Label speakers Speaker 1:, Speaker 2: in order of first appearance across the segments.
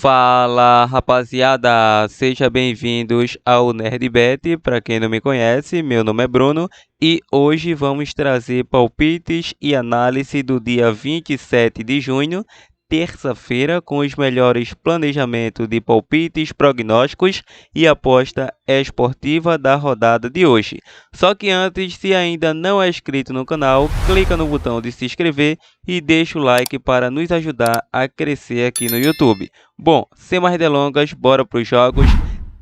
Speaker 1: Fala rapaziada, sejam bem-vindos ao NerdBet. Para quem não me conhece, meu nome é Bruno e hoje vamos trazer palpites e análise do dia 27 de junho, terça-feira, com os melhores planejamentos de palpites, prognósticos e aposta esportiva da rodada de hoje. Só que antes, se ainda não é inscrito no canal, clica no botão de se inscrever e deixa o like para nos ajudar a crescer aqui no YouTube. Bom, sem mais delongas, bora para os jogos.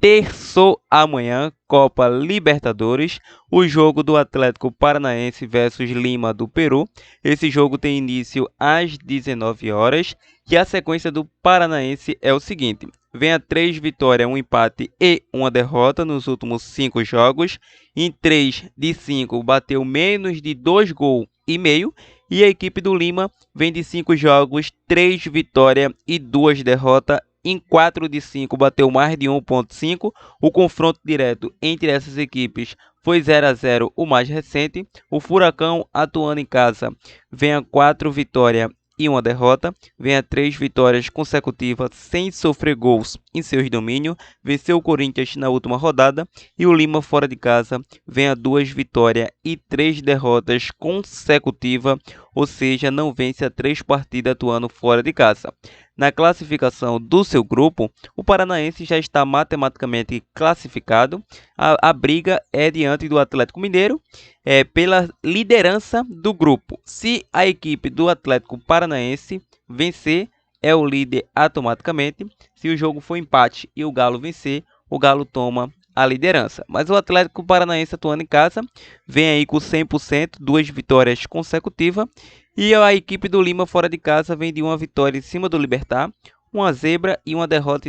Speaker 1: Terçou amanhã, Copa Libertadores, o jogo do Atlético Paranaense versus Lima do Peru. Esse jogo tem início às 19 horas e a sequência do Paranaense é o seguinte: vem a 3 vitórias, um empate e uma derrota nos últimos 5 jogos. Em 3 de 5 bateu menos de 2 gols e meio. E a equipe do Lima vem de 5 jogos, 3 vitórias e 2 derrotas. Em 4 de 5 bateu mais de 1.5. O confronto direto entre essas equipes foi 0-0, o mais recente. O Furacão, atuando em casa, vem a 4 vitórias e uma derrota, vem a 3 vitórias consecutivas sem sofrer gols em seus domínios, venceu o Corinthians na última rodada, e o Lima, fora de casa, vem a 2 vitórias e 3 derrotas consecutivas, ou seja, não vence a 3 partidas atuando fora de casa. Na classificação do seu grupo, o Paranaense já está matematicamente classificado. A briga é diante do Atlético Mineiro, pela liderança do grupo. Se a equipe do Atlético Paranaense vencer, é o líder automaticamente. Se o jogo for empate e o Galo vencer, o Galo toma a liderança. Mas o Atlético Paranaense, atuando em casa, vem aí com 100%, 2 vitórias consecutivas. E a equipe do Lima, fora de casa, vem de uma vitória em cima do Libertad, uma zebra e uma derrota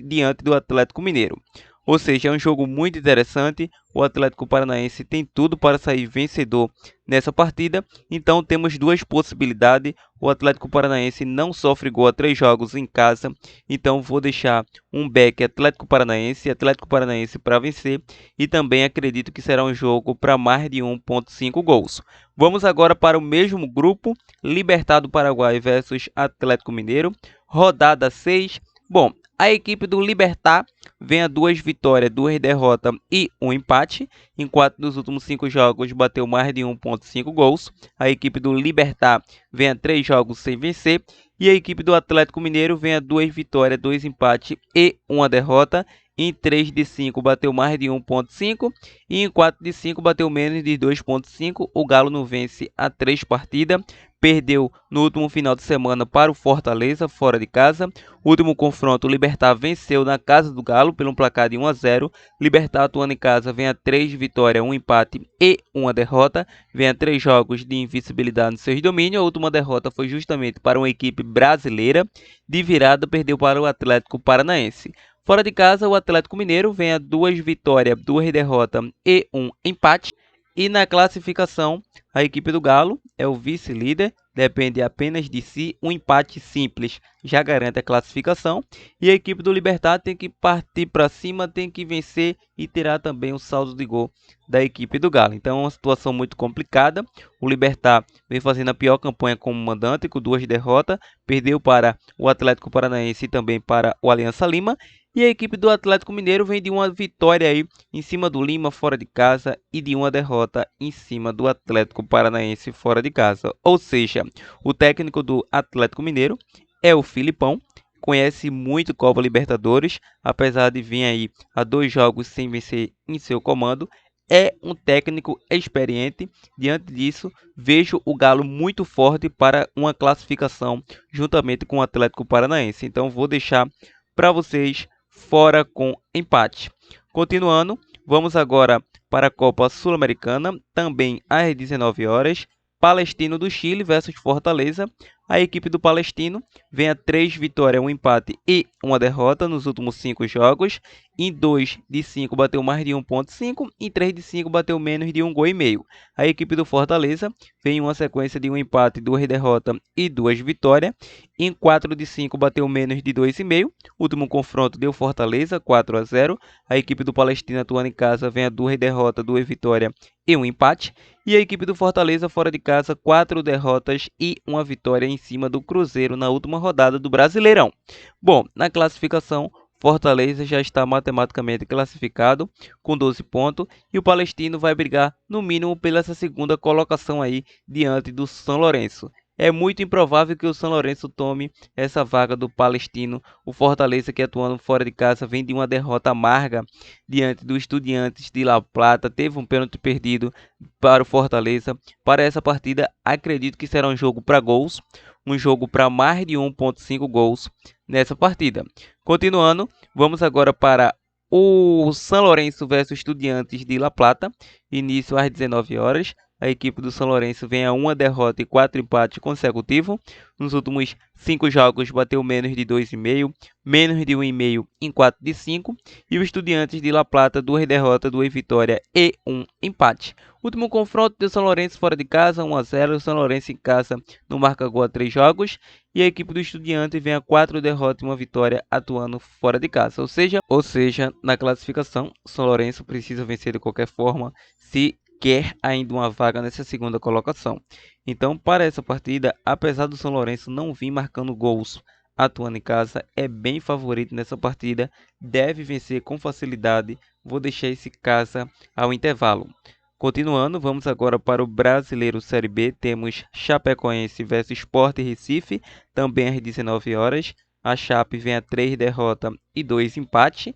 Speaker 1: diante do Atlético Mineiro. Ou seja, é um jogo muito interessante. O Atlético Paranaense tem tudo para sair vencedor nessa partida. Então temos duas possibilidades. O Atlético Paranaense não sofre gol a 3 jogos em casa. Então vou deixar um back Atlético Paranaense para vencer. E também acredito que será um jogo para mais de 1.5 gols. Vamos agora para o mesmo grupo. Libertad do Paraguai versus Atlético Mineiro. Rodada 6. Bom, a equipe do Libertad vem a 2 vitórias, 2 derrotas e um empate. Em 4 dos últimos 5 jogos bateu mais de 1.5 gols. A equipe do Libertad vem a 3 jogos sem vencer. E a equipe do Atlético Mineiro vem a 2 vitórias, 2 empates e uma derrota. Em 3 de 5 bateu mais de 1.5 e em 4 de 5 bateu menos de 2.5. O Galo não vence a 3 partidas. Perdeu no último final de semana para o Fortaleza, fora de casa. O último confronto, o Libertad venceu na casa do Galo pelo placar de 1-0. Libertad, atuando em casa, vem a 3 vitórias, 1 empate e uma derrota. Vem a 3 jogos de invencibilidade nos seus domínios. A última derrota foi justamente para uma equipe brasileira. De virada, perdeu para o Atlético Paranaense. Fora de casa, o Atlético Mineiro vem a 2 vitórias, 2 derrotas e um empate. E na classificação, a equipe do Galo é o vice-líder, depende apenas de si. Um empate simples já garante a classificação. E a equipe do Libertad tem que partir para cima, tem que vencer e terá também o saldo de gol da equipe do Galo. Então é uma situação muito complicada. O Libertad vem fazendo a pior campanha como mandante, com 2 derrotas. Perdeu para o Atlético Paranaense e também para o Aliança Lima. E a equipe do Atlético Mineiro vem de uma vitória aí em cima do Lima, fora de casa, e de uma derrota em cima do Atlético Paranaense, fora de casa. Ou seja, o técnico do Atlético Mineiro é o Filipão, conhece muito Copa Libertadores, apesar de vir aí a 2 jogos sem vencer em seu comando. É um técnico experiente. Diante disso, vejo o Galo muito forte para uma classificação juntamente com o Atlético Paranaense. Então vou deixar para vocês fora com empate. Continuando, vamos agora para a Copa Sul-Americana, também às 19 horas. Palestino do Chile versus Fortaleza. A equipe do Palestino vem a 3 vitórias, 1 empate e uma derrota nos últimos 5 jogos. Em 2 de 5 bateu mais de 1,5. Em 3 de 5 bateu menos de 1,5 gol. A equipe do Fortaleza vem em uma sequência de um empate, 2 derrotas e 2 vitórias. Em 4 de 5 bateu menos de 2,5. Último confronto deu Fortaleza 4-0. A equipe do Palestina atuando em casa vem a 2 derrotas, 2 vitórias e um empate. E a equipe do Fortaleza fora de casa 4 derrotas e uma vitória em cima do Cruzeiro na última rodada do Brasileirão. Bom, na classificação, Fortaleza já está matematicamente classificado com 12 pontos e o Palestino vai brigar no mínimo pela essa segunda colocação aí diante do São Lourenço. É muito improvável que o São Lourenço tome essa vaga do Palestino. O Fortaleza, que atuando fora de casa, vem de uma derrota amarga diante do Estudiantes de La Plata. Teve um pênalti perdido para o Fortaleza. Para essa partida, acredito que será um jogo para gols. Um jogo para mais de 1,5 gols nessa partida. Continuando, vamos agora para o São Lourenço versus Estudiantes de La Plata. Início às 19 horas. A equipe do São Lourenço vem a uma derrota e 4 empates consecutivos. Nos últimos 5 jogos bateu menos de 2,5, menos de 1,5 em 4 de 5. E o Estudiantes de La Plata, 2 derrotas, 2 vitórias e 1 empate. Último confronto do São Lourenço fora de casa, 1-0. O São Lourenço em casa não marca gol a 3 jogos. E a equipe do Estudiantes vem a 4 derrotas e 1 vitória atuando fora de casa. Ou seja, na classificação, o São Lourenço precisa vencer de qualquer forma se quer ainda uma vaga nessa segunda colocação. Então, para essa partida, apesar do São Lourenço não vir marcando gols atuando em casa, é bem favorito nessa partida, deve vencer com facilidade. Vou deixar esse casa ao intervalo. Continuando, vamos agora para o Brasileiro Série B. Temos Chapecoense versus Sport Recife, também às 19 horas. A Chape vem a 3 derrotas e 2 empates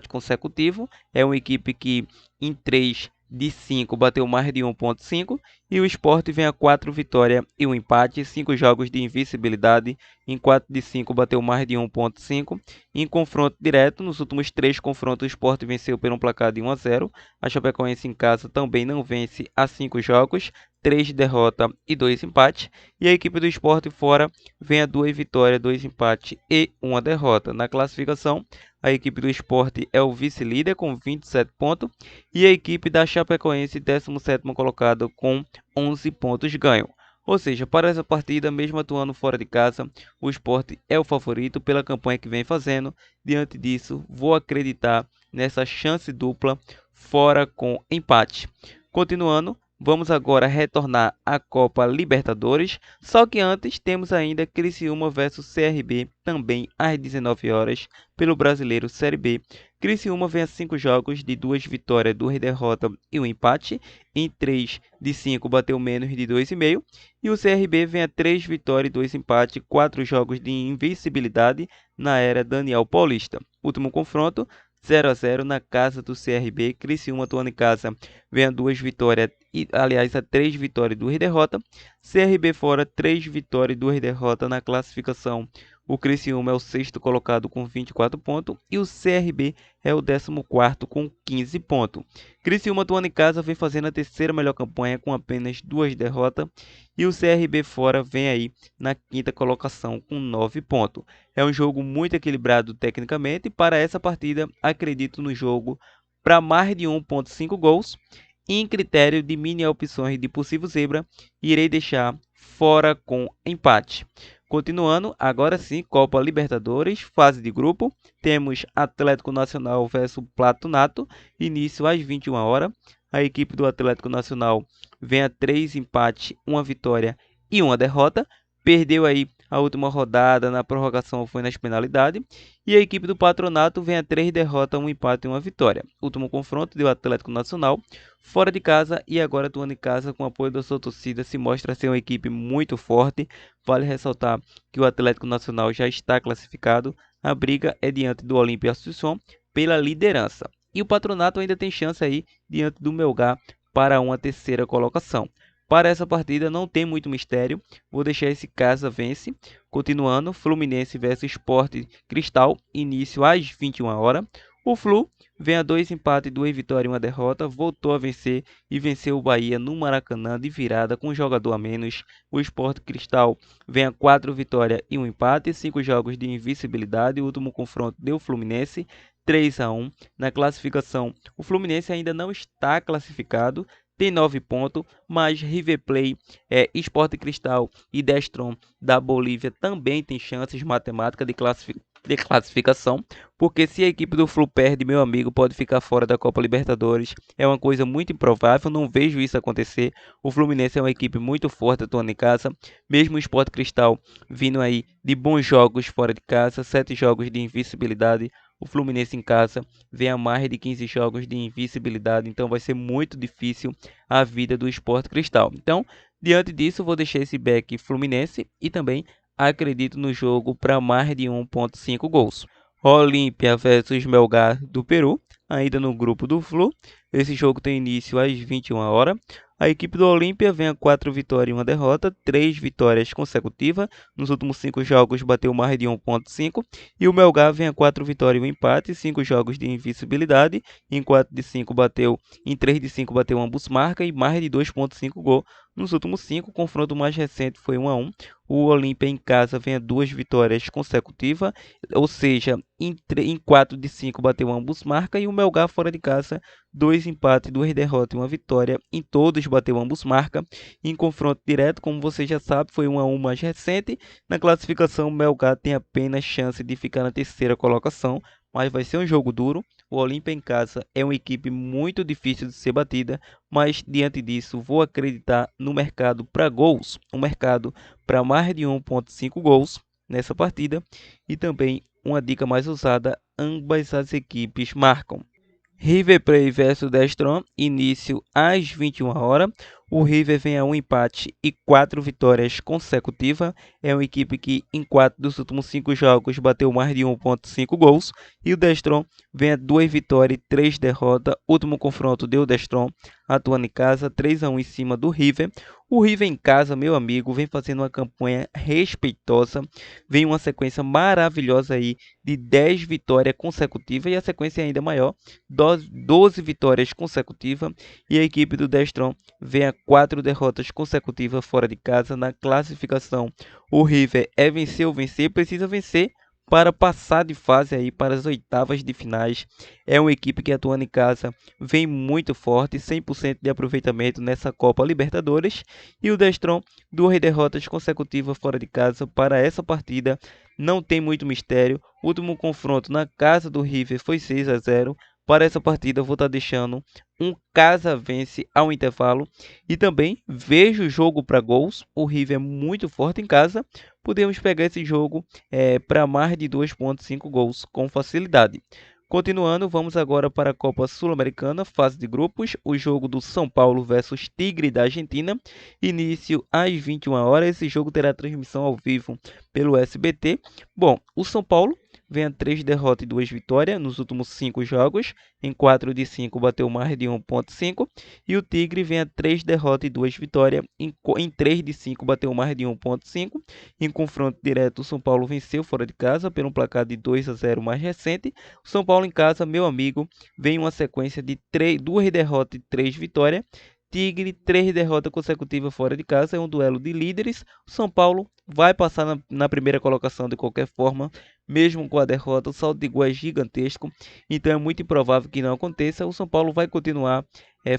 Speaker 1: consecutivos. É uma equipe que em 3 de 5 bateu mais de 1,5 e o Sport vem a 4 vitórias e um empate, 5 jogos de invencibilidade. Em 4 de 5 bateu mais de 1,5. Em confronto direto, nos últimos 3 confrontos, o Sport venceu por um placar de 1-0. A Chapecoense em casa também não vence há 5 jogos, 3 derrotas e 2 empates. E a equipe do Sport fora vem a 2 vitórias, 2 empates e 1 derrota. Na classificação, a equipe do Sport é o vice-líder com 27 pontos e a equipe da Chapecoense 17º colocado com 11 pontos ganhos. Ou seja, para essa partida, mesmo atuando fora de casa, o Sport é o favorito pela campanha que vem fazendo. Diante disso, vou acreditar nessa chance dupla fora com empate. Continuando, vamos agora retornar à Copa Libertadores, só que antes temos ainda Criciúma versus CRB, também às 19 horas, pelo Brasileiro Série B. Criciúma vem a 5 jogos de 2 vitórias, 2 derrotas e um empate. Em 3 de 5 bateu menos de 2,5. E o CRB vem a 3 vitórias e 2 empates, 4 jogos de invencibilidade na era Daniel Paulista. Último confronto, 0-0 na casa do CRB. Criciúma atuando em casa vem a 2 vitórias, aliás, a 3 vitórias e 2 derrotas. CRB fora, 3 vitórias e 2 derrotas na classificação. O Criciúma é o 6º colocado com 24 pontos e o CRB é o 14º com 15 pontos. Criciúma atuando em casa vem fazendo a terceira melhor campanha com apenas 2 derrotas e o CRB fora vem aí na 5ª colocação com 9 pontos. É um jogo muito equilibrado tecnicamente e para essa partida acredito no jogo para mais de 1,5 gols. Em critério de mini opções de possível zebra, irei deixar fora com empate. Continuando, agora sim, Copa Libertadores, fase de grupo. Temos Atlético Nacional versus Patronato, início às 21 horas. A equipe do Atlético Nacional vem a 3 empates, 1 vitória e 1 derrota. Perdeu aí a última rodada, na prorrogação foi nas penalidades. E a equipe do Patronato vem a 3 derrotas, 1 empate e 1 vitória. Último confronto deu Atlético Nacional fora de casa e agora atuando em casa com o apoio da sua torcida, se mostra ser uma equipe muito forte. Vale ressaltar que o Atlético Nacional já está classificado. A briga é diante do Olímpia Assunção pela liderança. E o Patronato ainda tem chance aí diante do Melgar para uma terceira colocação. Para essa partida não tem muito mistério, vou deixar esse casa vence. Continuando, Fluminense versus Sport Cristal, início às 21 horas. O Flu vem a 2 empates, 2 vitórias e 1 derrota, voltou a vencer e venceu o Bahia no Maracanã de virada com um jogador a menos. O Sport Cristal vem a 4 vitórias e 1 empate, 5 jogos de invencibilidade. O último confronto deu Fluminense 3-1 na classificação. O Fluminense ainda não está classificado, tem 9 pontos, mas River Plate, Sport Cristal e Destron da Bolívia também têm chances matemáticas de classificação, porque se a equipe do Flu perde, meu amigo, pode ficar fora da Copa Libertadores. É uma coisa muito improvável, não vejo isso acontecer. O Fluminense é uma equipe muito forte atuando em casa, mesmo o Sport Cristal vindo aí de bons jogos fora de casa, 7 jogos de invencibilidade. O Fluminense em casa vem a mais de 15 jogos de invencibilidade, então vai ser muito difícil a vida do Sport Cristal. Então, diante disso, vou deixar esse back Fluminense e também acredito no jogo para mais de 1.5 gols. Olímpia versus Melgar do Peru, ainda no grupo do Flu. Esse jogo tem início às 21 horas. A equipe do Olímpia vem a 4 vitórias e 1 derrota, 3 vitórias consecutivas. Nos últimos 5 jogos bateu mais de 1.5. E o Melgar vem a 4 vitórias e 1 empate, 5 jogos de invencibilidade. Em 3 de 5 bateu ambos marcas e mais de 2.5 gols. Nos últimos 5, o confronto mais recente foi 1-1. O Olímpia em casa vem a 2 vitórias consecutivas, ou seja, em 4 de 5 bateu ambos marcas. E o Melgar fora de casa, 2 empates, 2 derrotas e 1 vitória. Em todos bateu ambos marcas. Em confronto direto, como você já sabe, foi 1-1 mais recente. Na classificação, o Melgar tem apenas chance de ficar na terceira colocação, mas vai ser um jogo duro. O Olímpia em casa é uma equipe muito difícil de ser batida, mas diante disso vou acreditar no mercado para gols, um mercado para mais de 1.5 gols nessa partida e também uma dica mais usada, ambas as equipes marcam. River Plate versus Destron, início às 21 horas. O River vem a 1 empate e 4 vitórias consecutivas. É uma equipe que em 4 dos últimos 5 jogos bateu mais de 1.5 gols. E o Destron vem a 2 vitórias e 3 derrotas. Último confronto deu o Destron atuando em casa, 3-1 em cima do River. O River em casa, meu amigo, vem fazendo uma campanha respeitosa. Vem uma sequência maravilhosa aí de 10 vitórias consecutivas e a sequência é ainda maior, 12 vitórias consecutivas. E a equipe do Destron vem a 4 derrotas consecutivas fora de casa na classificação. O River é vencer ou vencer, precisa vencer para passar de fase aí para as oitavas de finais. É uma equipe que atuando em casa vem muito forte, 100% de aproveitamento nessa Copa Libertadores. E o Destron, 2 derrotas consecutivas fora de casa para essa partida. Não tem muito mistério. O último confronto na casa do River foi 6-0. Para essa partida vou estar deixando um casa vence ao intervalo e também vejo o jogo para gols. O River é muito forte em casa. Podemos pegar esse jogo para mais de 2.5 gols com facilidade. Continuando, vamos agora para a Copa Sul-Americana, fase de grupos, o jogo do São Paulo versus Tigre da Argentina, início às 21 horas. Esse jogo terá transmissão ao vivo pelo SBT. Bom, o São Paulo vem a 3 derrotas e 2 vitórias nos últimos 5 jogos. Em 4 de 5 bateu mais de 1.5. E o Tigre vem a 3 derrotas e 2 vitórias. Em 3 de 5 bateu mais de 1.5. Em confronto direto, o São Paulo venceu fora de casa pelo placar de 2-0 mais recente. O São Paulo em casa, meu amigo, vem uma sequência de 2 derrotas e 3 vitórias. Tigre, 3 derrotas consecutivas fora de casa, é um duelo de líderes. O São Paulo vai passar na primeira colocação de qualquer forma, mesmo com a derrota. O saldo de gol é gigantesco, então é muito improvável que não aconteça. O São Paulo vai continuar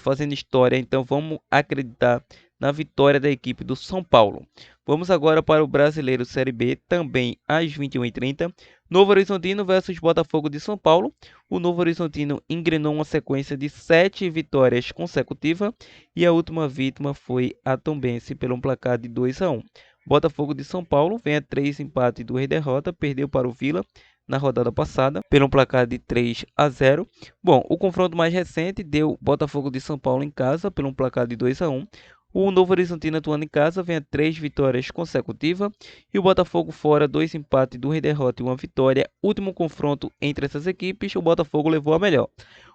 Speaker 1: fazendo história, então vamos acreditar na vitória da equipe do São Paulo. Vamos agora para o Brasileiro Série B, também às 21h30. Novo Horizontino versus Botafogo de São Paulo. O Novo Horizontino engrenou uma sequência de 7 vitórias consecutivas e a última vítima foi a Tombense pelo placar de 2-1. Botafogo de São Paulo vem a 3 empates e 2 derrotas, perdeu para o Vila na rodada passada pelo placar de 3-0. Bom, o confronto mais recente deu Botafogo de São Paulo em casa pelo placar de 2-1. O Novo Horizontino atuando em casa vem a 3 vitórias consecutivas e o Botafogo fora, 2 empates, 2 derrotas e 1 vitória. Último confronto entre essas equipes, o Botafogo levou a melhor.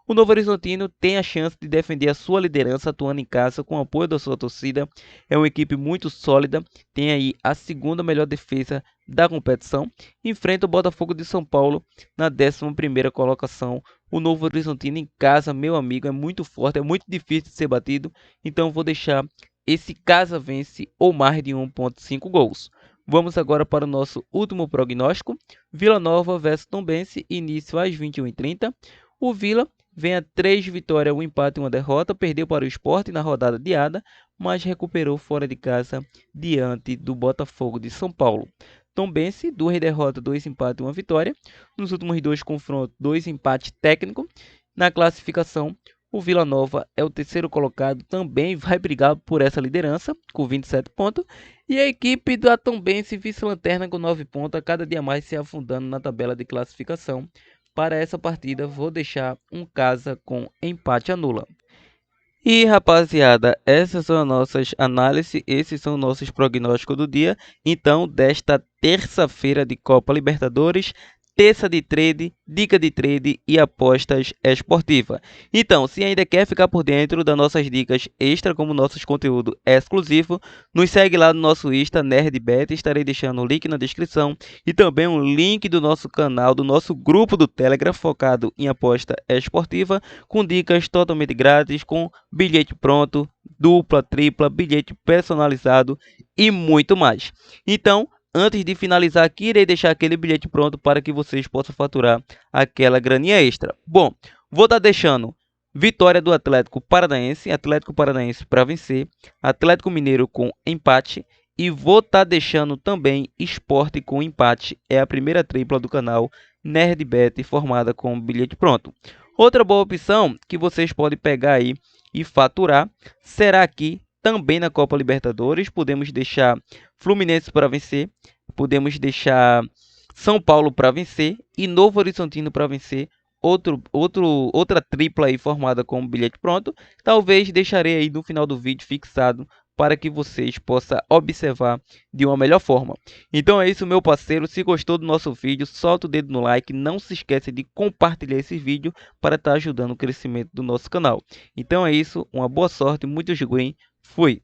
Speaker 1: O Novo Horizontino tem a chance de defender a sua liderança atuando em casa com o apoio da sua torcida. É uma equipe muito sólida, tem aí a segunda melhor defesa da competição. Enfrenta o Botafogo de São Paulo na 11ª colocação O Novo Horizontino em casa, meu amigo, é muito forte, é muito difícil de ser batido. Então vou deixar esse casa vence ou mais de 1,5 gols. Vamos agora para o nosso último prognóstico. Vila Nova versus Tombense, início às 21h30. O Vila vem a 3 vitórias, um empate e uma derrota. Perdeu para o Sport na rodada adiada, mas recuperou fora de casa diante do Botafogo de São Paulo. Tombense, 2 derrotas, 2 empates e uma vitória. Nos últimos 2 confrontos, 2 empates técnicos. Na classificação, o Vila Nova é o terceiro colocado, também vai brigar por essa liderança, com 27 pontos. E a equipe da Tombense, vice-lanterna com 9 pontos, a cada dia mais se afundando na tabela de classificação. Para essa partida, vou deixar um casa com empate anula. E rapaziada, essas são as nossas análises, esses são nossos prognósticos do dia. Então, desta terça-feira de Copa Libertadores, terça de trade, dica de trade e apostas esportivas. Então, se ainda quer ficar por dentro das nossas dicas extra, como nossos conteúdo exclusivo, nos segue lá no nosso Insta, NerdBet, estarei deixando o link na descrição e também um link do nosso canal, do nosso grupo do Telegram focado em aposta esportiva, com dicas totalmente grátis, com bilhete pronto, dupla, tripla, bilhete personalizado e muito mais. Então, antes de finalizar aqui, irei deixar aquele bilhete pronto para que vocês possam faturar aquela graninha extra. Bom, vou estar deixando vitória do Atlético Paranaense para vencer, Atlético Mineiro com empate e vou estar deixando também Sport com empate. É a primeira tripla do canal NerdBet formada com bilhete pronto. Outra boa opção que vocês podem pegar aí e faturar será aqui também na Copa Libertadores. Podemos deixar Fluminense para vencer, podemos deixar São Paulo para vencer e Novo Horizontino para vencer. Outra tripla aí formada com bilhete pronto. Talvez deixarei aí no final do vídeo fixado para que vocês possam observar de uma melhor forma. Então é isso, meu parceiro. Se gostou do nosso vídeo, solta o dedo no like. Não se esqueça de compartilhar esse vídeo para estar ajudando o crescimento do nosso canal. Então é isso, uma boa sorte, muito joguem. Fui!